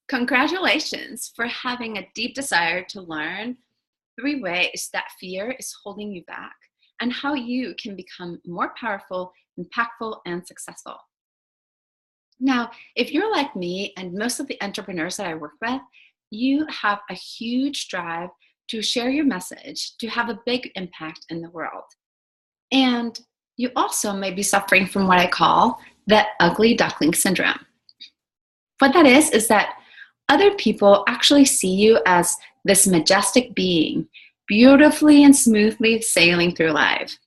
Congratulations for having a deep desire to learn 3 ways that fear is holding you back and how you can become more powerful, impactful, and successful. Now, if you're like me and most of the entrepreneurs that I work with, you have a huge drive to share your message, to have a big impact in the world. And you also may be suffering from what I call the ugly duckling syndrome. What that is that other people actually see you as this majestic being, beautifully and smoothly sailing through life.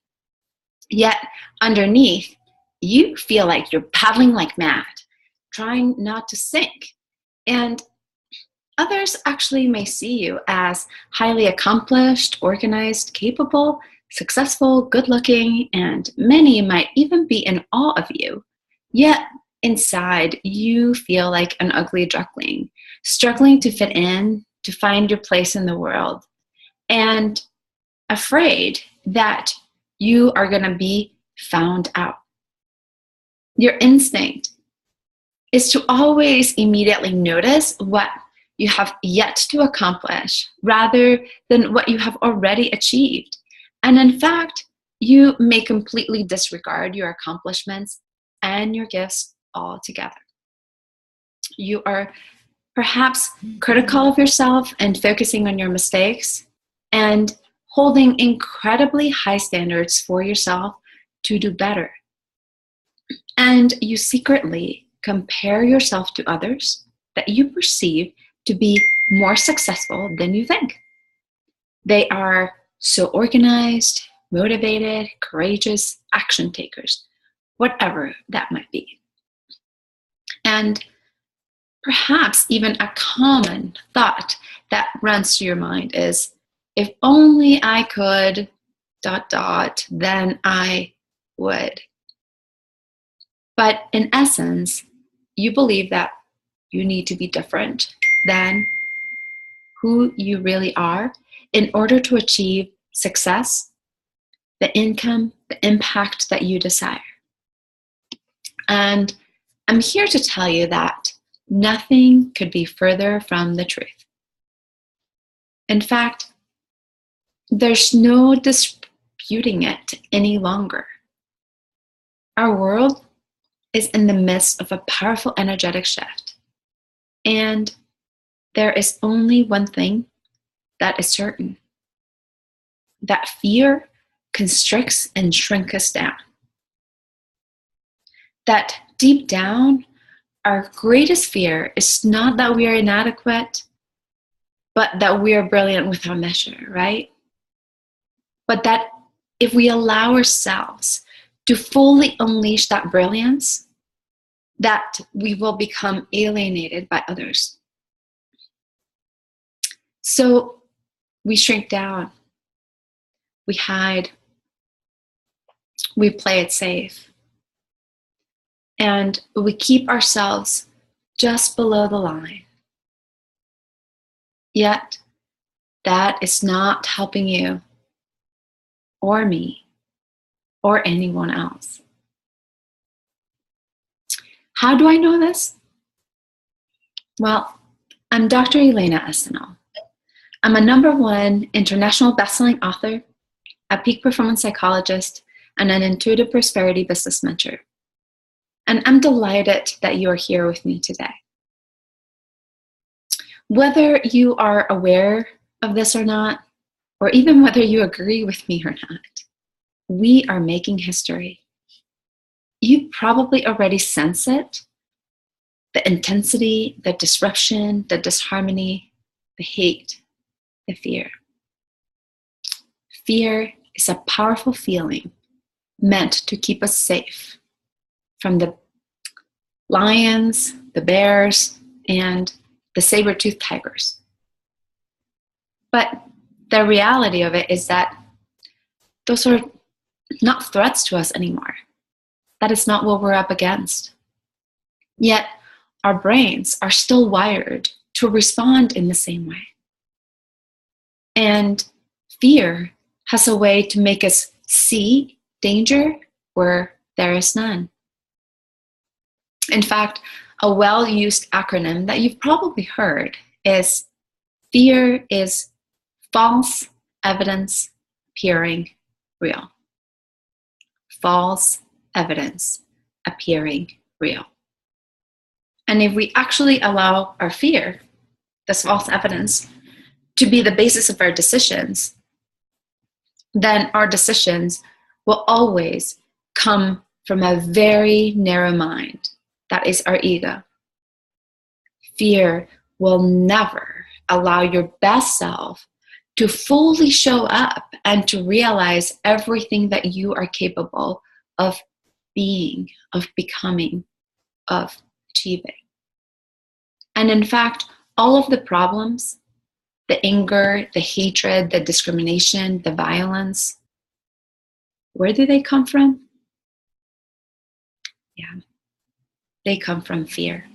Yet underneath, you feel like you're paddling like mad, trying not to sink. And others actually may see you as highly accomplished, organized, capable, successful, good-looking, and many might even be in awe of you. Yet inside, you feel like an ugly duckling, struggling to fit in, to find your place in the world, and afraid that you are going to be found out. Your instinct is to always immediately notice what you have yet to accomplish rather than what you have already achieved. And in fact, you may completely disregard your accomplishments and your gifts altogether. You are perhaps critical of yourself and focusing on your mistakes and holding incredibly high standards for yourself to do better. And you secretly compare yourself to others that you perceive to be more successful than you think. They are so organized, motivated, courageous, action takers, whatever that might be. And perhaps even a common thought that runs through your mind is, if only I could, ... then I would. But in essence, you believe that you need to be different than who you really are in order to achieve success, the income, the impact that you desire. And I'm here to tell you that nothing could be further from the truth. In fact, there's no disputing it any longer. Our world is in the midst of a powerful energetic shift. And there is only one thing that is certain: that fear constricts and shrinks us down. That deep down, our greatest fear is not that we are inadequate, but that we are brilliant without measure, right? But that if we allow ourselves to fully unleash that brilliance, that we will become alienated by others. So we shrink down, we hide, we play it safe, and we keep ourselves just below the line. Yet, that is not helping you or me or anyone else. How do I know this? Well, I'm Dr. Elena Estanol. I'm a #1 international bestselling author, a peak performance psychologist, and an intuitive prosperity business mentor. And I'm delighted that you are here with me today. Whether you are aware of this or not, or even whether you agree with me or not, we are making history. You probably already sense it: the intensity, the disruption, the disharmony, the hate, the fear. Fear is a powerful feeling meant to keep us safe from the lions, the bears, and the saber-toothed tigers. But the reality of it is that those are not threats to us anymore. That is not what we're up against. Yet our brains are still wired to respond in the same way. And fear has a way to make us see danger where there is none. In fact, A well-used acronym that you've probably heard is fear is false evidence appearing real. False evidence appearing real. And if we actually allow our fear, this false evidence, to be the basis of our decisions, then our decisions will always come from a very narrow mind. That is our ego. Fear will never allow your best self to fully show up and to realize everything that you are capable of being, of becoming, of achieving. And in fact, all of the problems, the anger, the hatred, the discrimination, the violence, where do they come from? Yeah, they come from fear.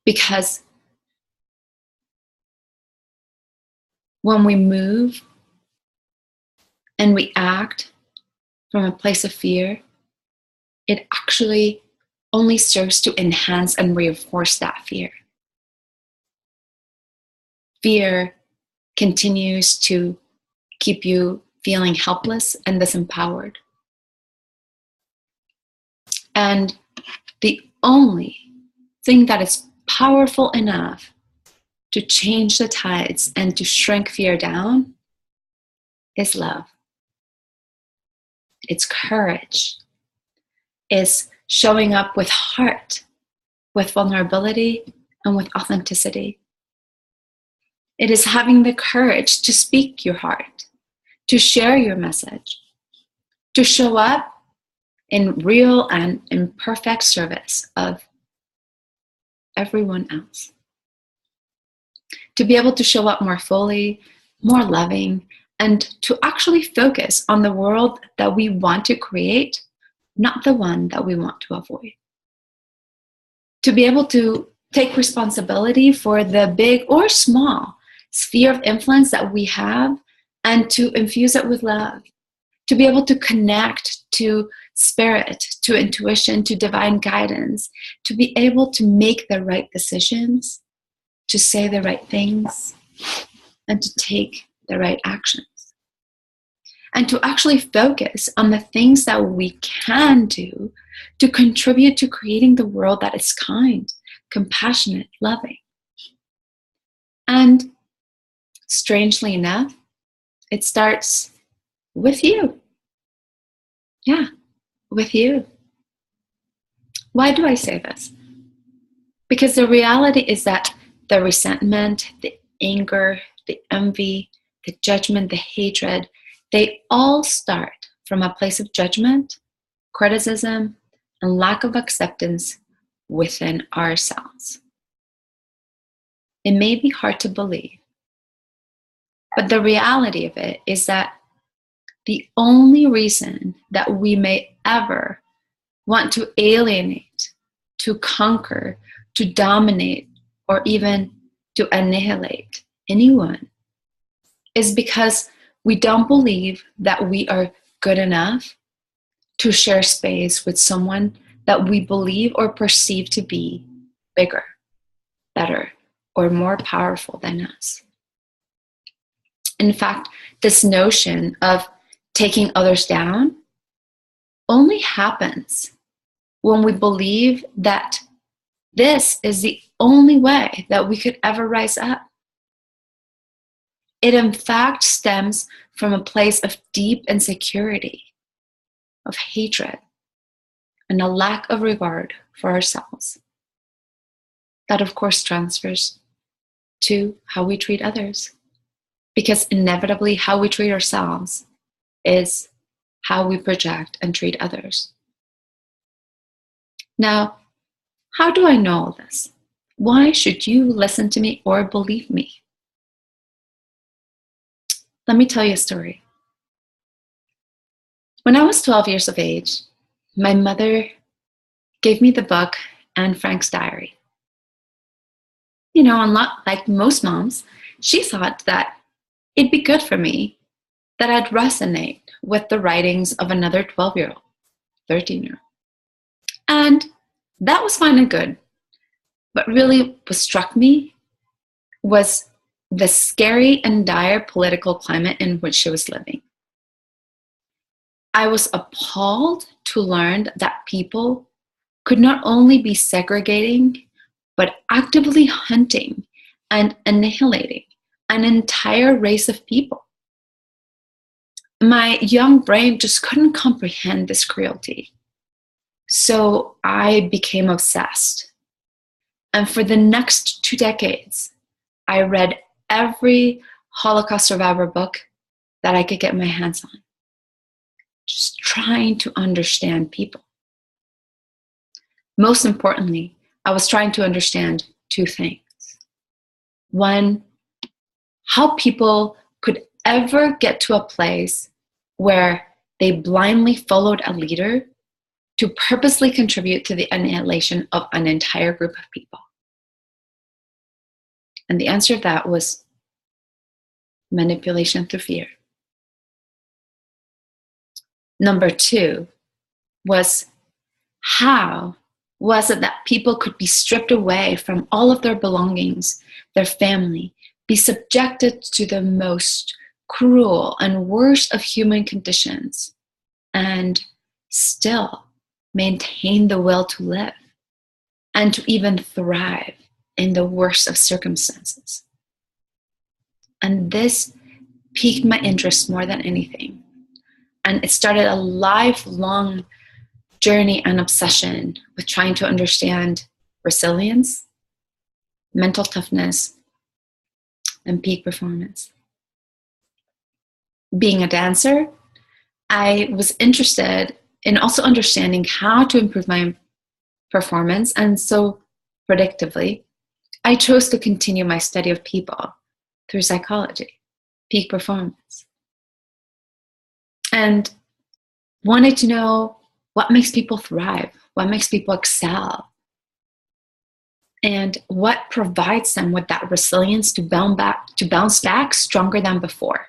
Because when we move and we act from a place of fear, it actually only serves to enhance and reinforce that fear. Fear continues to keep you feeling helpless and disempowered. And the only thing that is powerful enough to change the tides and to shrink fear down is love. It's courage. It's showing up with heart, with vulnerability, and with authenticity. It is having the courage to speak your heart, to share your message, to show up in real and imperfect service of everyone else. To be able to show up more fully, more loving, and to actually focus on the world that we want to create, not the one that we want to avoid. To be able to take responsibility for the big or small sphere of influence that we have and to infuse it with love. To be able to connect to spirit, to intuition, to divine guidance. To be able to make the right decisions, to say the right things, and to take the right actions. And to actually focus on the things that we can do to contribute to creating the world that is kind, compassionate, loving. And strangely enough, it starts with you. Yeah, with you. Why do I say this? Because the reality is that the resentment, the anger, the envy, the judgment, the hatred, they all start from a place of judgment, criticism, and lack of acceptance within ourselves. It may be hard to believe, but the reality of it is that the only reason that we may ever want to alienate, to conquer, to dominate, or even to annihilate anyone is because we don't believe that we are good enough to share space with someone that we believe or perceive to be bigger, better, or more powerful than us. In fact, this notion of taking others down only happens when we believe that this is the only way that we could ever rise up. It in fact stems from a place of deep insecurity, of hatred, and a lack of regard for ourselves. That of course transfers to how we treat others. Because inevitably how we treat ourselves is how we project and treat others. Now, how do I know all this? Why should you listen to me or believe me? Let me tell you a story. When I was 12 years of age, my mother gave me the book Anne Frank's diary. You know, like most moms, she thought that it'd be good for me that I'd resonate with the writings of another 12-year-old, 13-year-old. And That was fine and good. But really what struck me was the scary and dire political climate in which she was living. I was appalled to learn that people could not only be segregating, but actively hunting and annihilating an entire race of people. My young brain just couldn't comprehend this cruelty. So I became obsessed. And for the next 2 decades, I read every Holocaust survivor book that I could get my hands on, just trying to understand people. Most importantly, I was trying to understand 2 things. One, how people could ever get to a place where they blindly followed a leader to purposely contribute to the annihilation of an entire group of people. And the answer to that was manipulation through fear. Number 2 was, how was it that people could be stripped away from all of their belongings, their family, be subjected to the most cruel and worst of human conditions, and still maintain the will to live and to even thrive in the worst of circumstances? And this piqued my interest more than anything. And it started a lifelong journey and obsession with trying to understand resilience, mental toughness, and peak performance. Being a dancer, I was interested in also understanding how to improve my performance, and so predictably, I chose to continue my study of people through psychology, peak performance, and wanted to know what makes people thrive, what makes people excel, and what provides them with that resilience to bounce back stronger than before.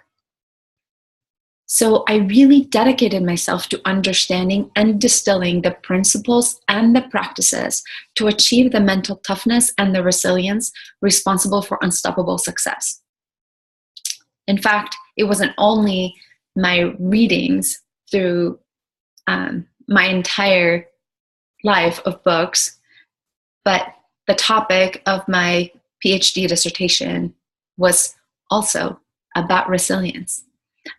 So I really dedicated myself to understanding and distilling the principles and the practices to achieve the mental toughness and the resilience responsible for unstoppable success. In fact, it wasn't only my readings through my entire life of books, but the topic of my PhD dissertation was also about resilience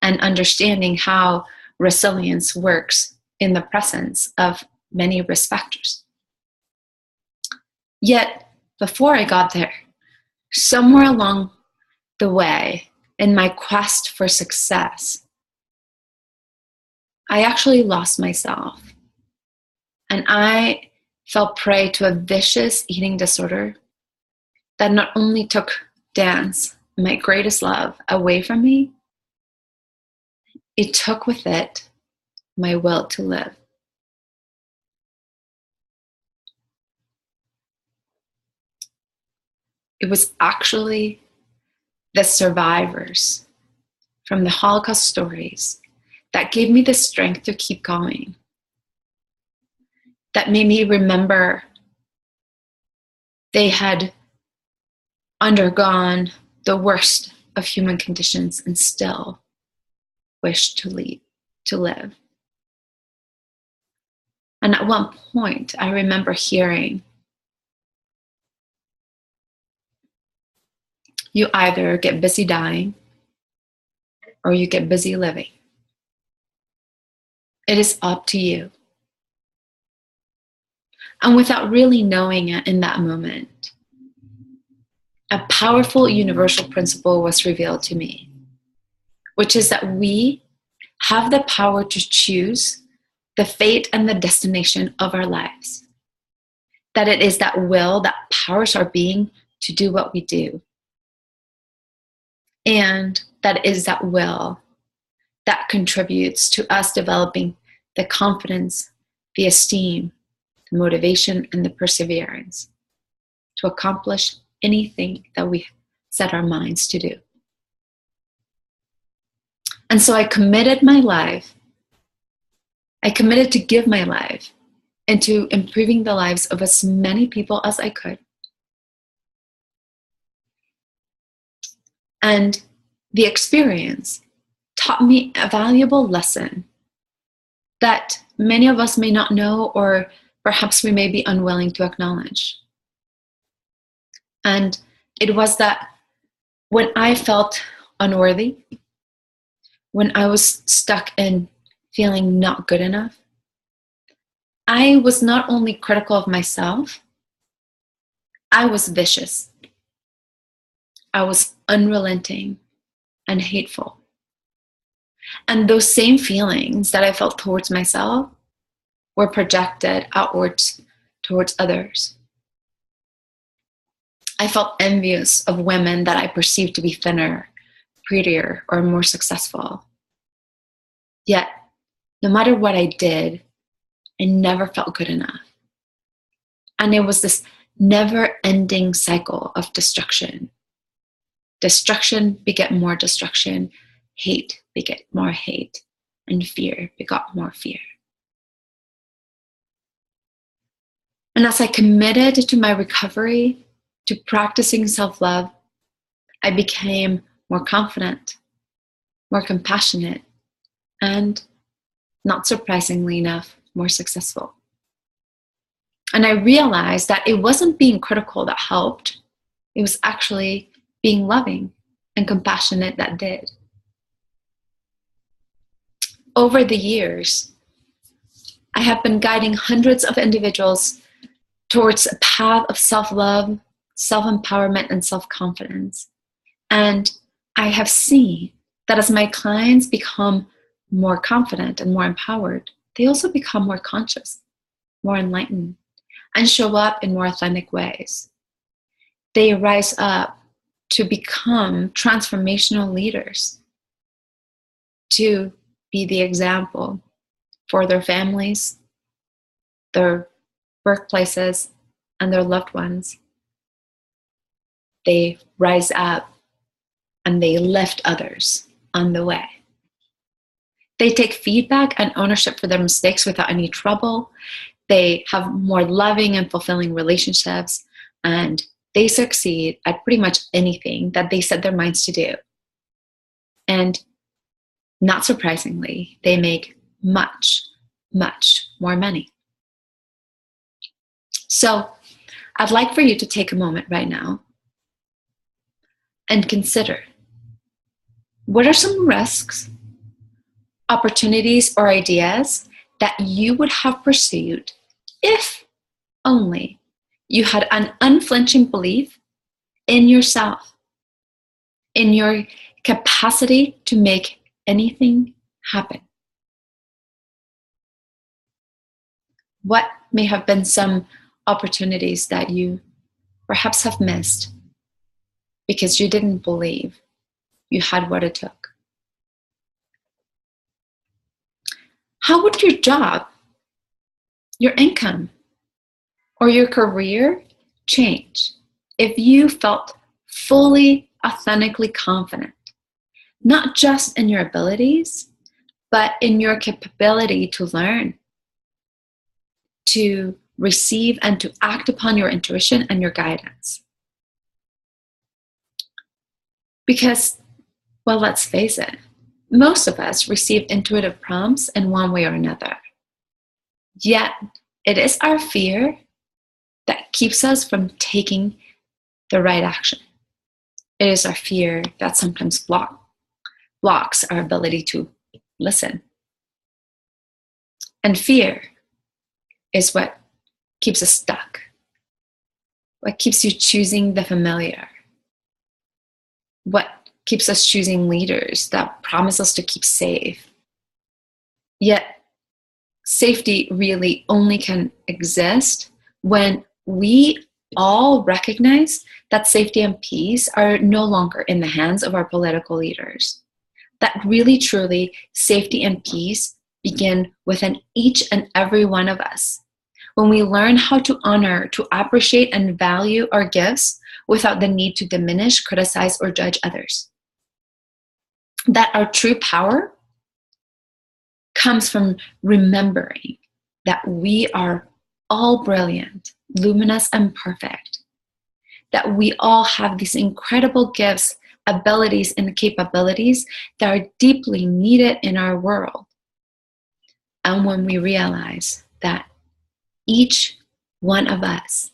and understanding how resilience works in the presence of many risk factors. Yet, before I got there, somewhere along the way in my quest for success, I actually lost myself. And I fell prey to a vicious eating disorder that not only took dance, my greatest love, away from me, it took with it my will to live. It was actually the survivors from the Holocaust stories that gave me the strength to keep going, that made me remember they had undergone the worst of human conditions and still wished to live. And at one point, I remember hearing, you either get busy dying or you get busy living. It is up to you. And without really knowing it in that moment, a powerful universal principle was revealed to me, which is that we have the power to choose the fate and the destination of our lives. That it is that will that powers our being to do what we do. And that is that will that contributes to us developing the confidence, the esteem, the motivation, and the perseverance to accomplish anything that we set our minds to do. And so I committed my life. I committed to give my life into improving the lives of as many people as I could. And the experience taught me a valuable lesson that many of us may not know, or perhaps we may be unwilling to acknowledge. And it was that when I felt unworthy, when I was stuck in feeling not good enough, I was not only critical of myself, I was vicious. I was unrelenting and hateful. And those same feelings that I felt towards myself were projected outwards towards others. I felt envious of women that I perceived to be thinner, prettier, or more successful. Yet, no matter what I did, I never felt good enough. And it was this never-ending cycle of destruction. Destruction beget more destruction, hate beget more hate, and fear begot more fear. And as I committed to my recovery, to practicing self-love, I became more confident, more compassionate, and, not surprisingly enough, more successful. And I realized that it wasn't being critical that helped. It was actually being loving and compassionate that did. Over the years, I have been guiding hundreds of individuals towards a path of self-love, self-empowerment, and self-confidence. And I have seen that as my clients become more confident and more empowered, they also become more conscious, more enlightened, and show up in more authentic ways. They rise up to become transformational leaders, to be the example for their families, their workplaces, and their loved ones. They rise up and they lift others on the way. They take feedback and ownership for their mistakes without any trouble. They have more loving and fulfilling relationships, and they succeed at pretty much anything that they set their minds to do. And not surprisingly, they make much, much more money. So I'd like for you to take a moment right now and consider, what are some risks, opportunities, or ideas that you would have pursued if only you had an unflinching belief in yourself, in your capacity to make anything happen? What may have been some opportunities that you perhaps have missed because you didn't believe you had what it took? How would your job, your income, or your career change if you felt fully, authentically confident, not just in your abilities, but in your capability to learn, to receive, and to act upon your intuition and your guidance? Because, well, let's face it, most of us receive intuitive prompts in one way or another. Yet, it is our fear that keeps us from taking the right action. It is our fear that sometimes blocks our ability to listen. And fear is what keeps us stuck, what keeps you choosing the familiar, what keeps us choosing leaders that promise us to keep safe. Yet, safety really only can exist when we all recognize that safety and peace are no longer in the hands of our political leaders. That really, truly, safety and peace begin within each and every one of us. When we learn how to honor, to appreciate, and value our gifts without the need to diminish, criticize, or judge others. That our true power comes from remembering that we are all brilliant, luminous, and perfect, that we all have these incredible gifts, abilities, and capabilities that are deeply needed in our world. And when we realize that each one of us,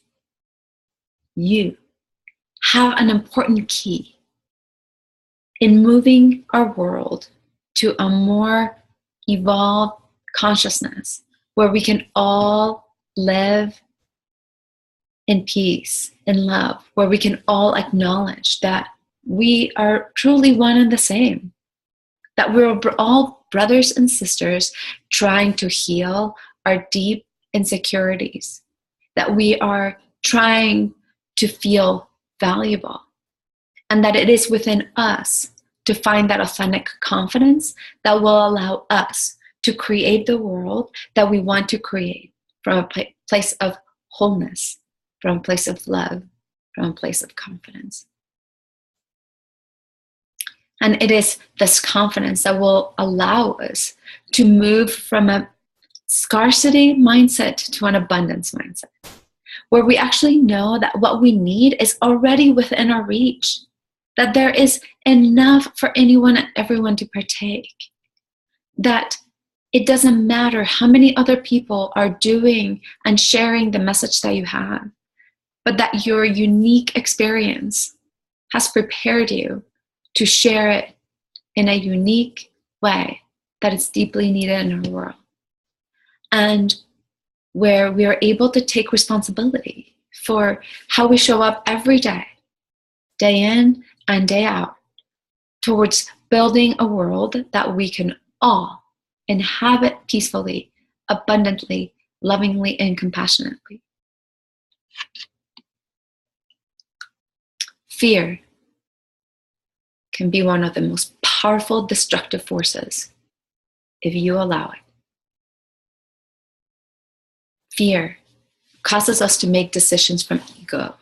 you, have an important key in moving our world to a more evolved consciousness where we can all live in peace, in love, where we can all acknowledge that we are truly one and the same, that we're all brothers and sisters trying to heal our deep insecurities, that we are trying to feel valuable, and that it is within us to find that authentic confidence that will allow us to create the world that we want to create from a place of wholeness, from a place of love, from a place of confidence. And it is this confidence that will allow us to move from a scarcity mindset to an abundance mindset, where we actually know that what we need is already within our reach, that there is enough for anyone and everyone to partake, that it doesn't matter how many other people are doing and sharing the message that you have, but that your unique experience has prepared you to share it in a unique way that is deeply needed in our world. And where we are able to take responsibility for how we show up every day, day in and day out, towards building a world that we can all inhabit peacefully, abundantly, lovingly, and compassionately. Fear can be one of the most powerful destructive forces if you allow it. Fear causes us to make decisions from ego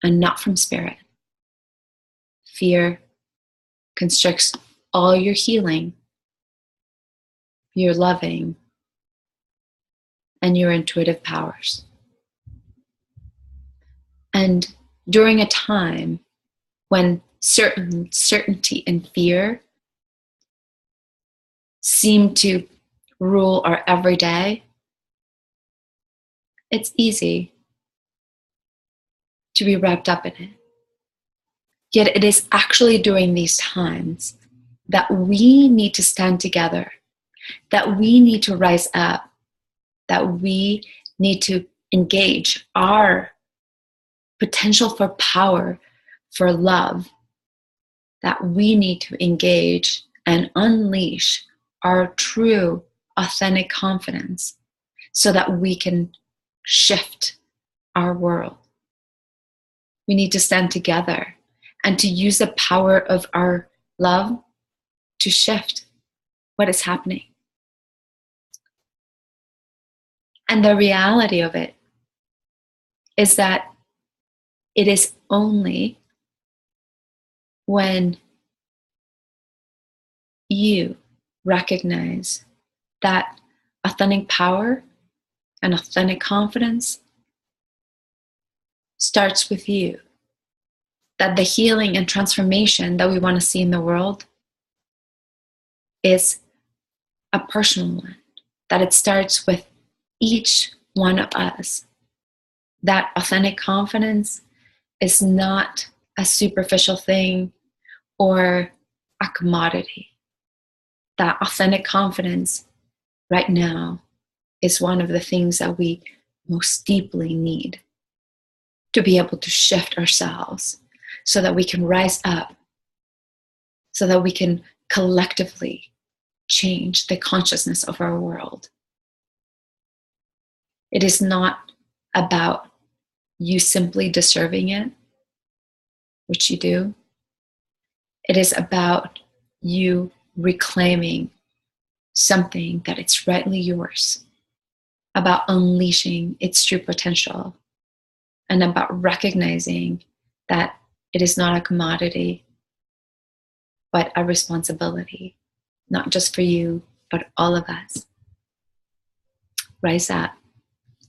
and not from spirit. Fear constricts all your healing, your loving, and your intuitive powers. And during a time when certainty and fear seem to rule our everyday, it's easy to be wrapped up in it. Yet it is actually during these times that we need to stand together, that we need to rise up, that we need to engage our potential for power, for love, that we need to engage and unleash our true, authentic confidence so that we can shift our world. We need to stand together and to use the power of our love to shift what is happening. And the reality of it is that it is only when you recognize that authentic power and authentic confidence starts with you, that the healing and transformation that we want to see in the world is a personal one, that it starts with each one of us. That authentic confidence is not a superficial thing or a commodity. That authentic confidence right now is one of the things that we most deeply need to be able to shift ourselves so that we can rise up, so that we can collectively change the consciousness of our world. It is not about you simply deserving it, which you do. It is about you reclaiming something that it's rightly yours, about unleashing its true potential, and about recognizing that it is not a commodity, but a responsibility, not just for you, but all of us. Rise up,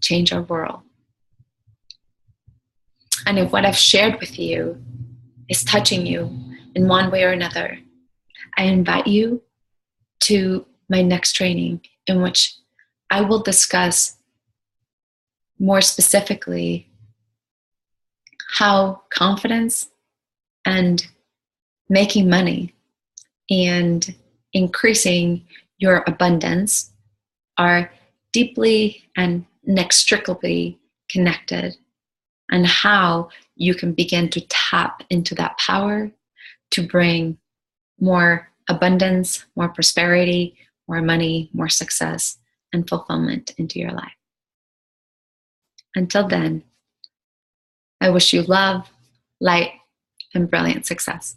change our world. And if what I've shared with you is touching you in one way or another, I invite you to my next training, in which I will discuss more specifically how confidence and making money and increasing your abundance are deeply and inextricably connected, and how you can begin to tap into that power to bring more abundance, more prosperity, more money, more success, and fulfillment into your life. Until then, I wish you love, light, and brilliant success.